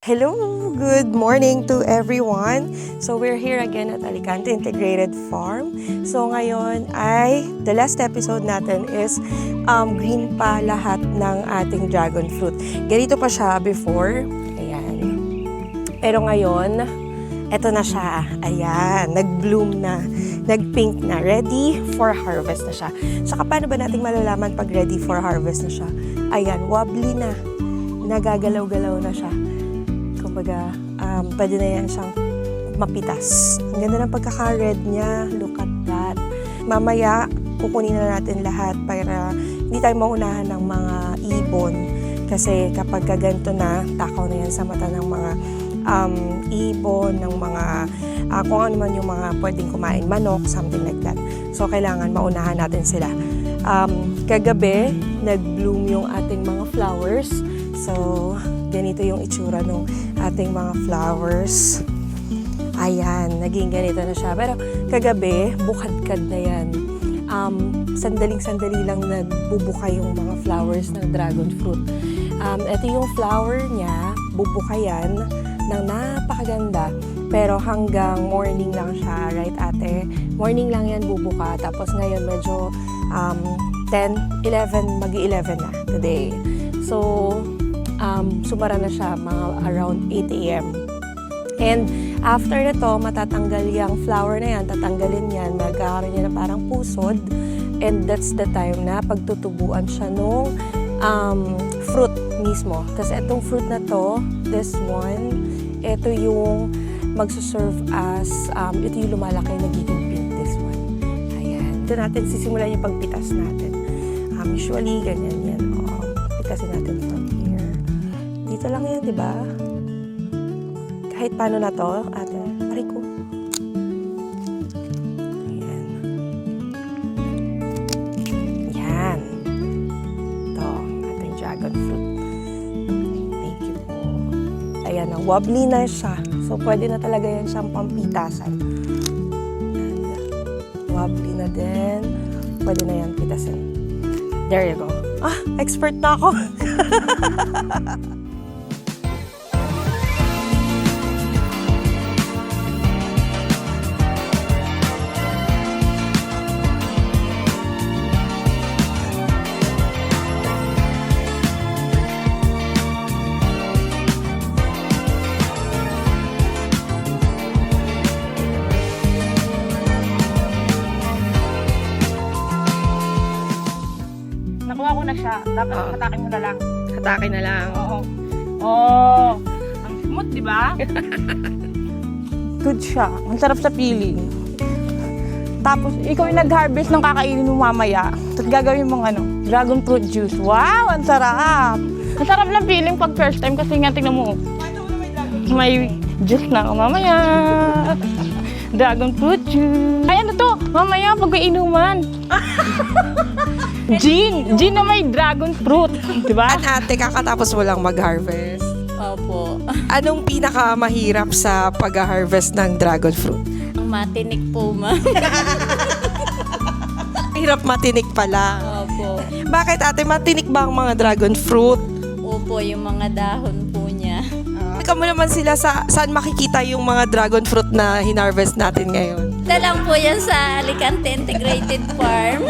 Hello! Good morning to everyone! So we're here again at Alicante Integrated Farm. So ngayon ay, the last episode natin is green pa lahat ng ating dragon fruit. Ganito pa siya before. Ayan. Pero ngayon, eto na siya. Ayan, nag-bloom na, nag-pink na, ready for harvest na siya. Saka paano ba natin malalaman pag ready for harvest na siya? Ayan, wobbly na. Nagagalaw-galaw na siya. Kumbaga, pwede na yan siyang mapitas. Ang ganda ng pagkaka-red niya. Look at that. Mamaya, kukunin na natin lahat para hindi tayo maunahan ng mga ibon. Kasi kapag ganito na, takaw na yan sa mata ng mga ibon, ng mga kung ano man yung mga pwedeng kumain, manok, something like that. So, kailangan maunahan natin sila. Kagabi, nag-bloom yung ating mga flowers. So, ganito yung itsura ng ating mga flowers. Ayan, naging ganito na siya. Pero kagabi, bukadkad na yan. Sandaling-sandali lang nagbubuka yung mga flowers ng dragon fruit. Ito yung flower niya, bubuka yan ng napakaganda. Pero hanggang morning lang siya, right ate? Morning lang yan bubuka. Tapos ngayon medyo 10, 11, mag-11 na today. So, sumara na siya mga around 8 a.m. And after nito, matatanggal yung flower na yan, tatanggalin yan, magkakaroon niya na parang pusod. And that's the time na pagtutubuan siya nung fruit mismo. Tapos itong fruit na to, this one, ito yung magsuserve as, ito yung lumalaki, nagiging pink, this one. Ayan. Ito natin sisimulan yung pagpitas natin. Usually, ganyan yan. Pitasin natin from here. Dito lang yan, di ba? Kahit paano na to, ate. Aray ko. Ayan. Yan. Ito, ating dragon fruit. Thank you po. Ayan, wobbly na siya. So, pwede na talaga yan siyang pampitasan. And, wobbly na din. Pwede na yan pitasin. There you go. Expert na ako. Nakuha ko na siya. Dapat hatakin mo na lang. Hatakin na lang. Oo. Oh, ang smooth, di ba? Good siya. Ang sarap sa feeling. Tapos, ikaw yung nag-harvest ng kakainin mo mamaya. Tapos gagawin mong dragon fruit juice. Wow! Ang sarap! Ang sarap ng feeling pag first time kasi nga tingnan mo. May juice na ako mamaya. Dragon fruit juice. Ay, ano to? Mamaya pag may inuman. Gin na may dragon fruit. Diba? Ate, kakatapos mo lang mag-harvest. Opo. Anong pinakamahirap sa pag-harvest ng dragon fruit? Ang matinik po, ma'am. Hirap matinik pala. Opo. Bakit ate, matinik ba ang mga dragon fruit? Opo, yung mga dahon po niya. Ikaw mo naman sila saan makikita yung mga dragon fruit na hinarvest natin ngayon? Ito lang po yan sa Alicante Integrated Farm.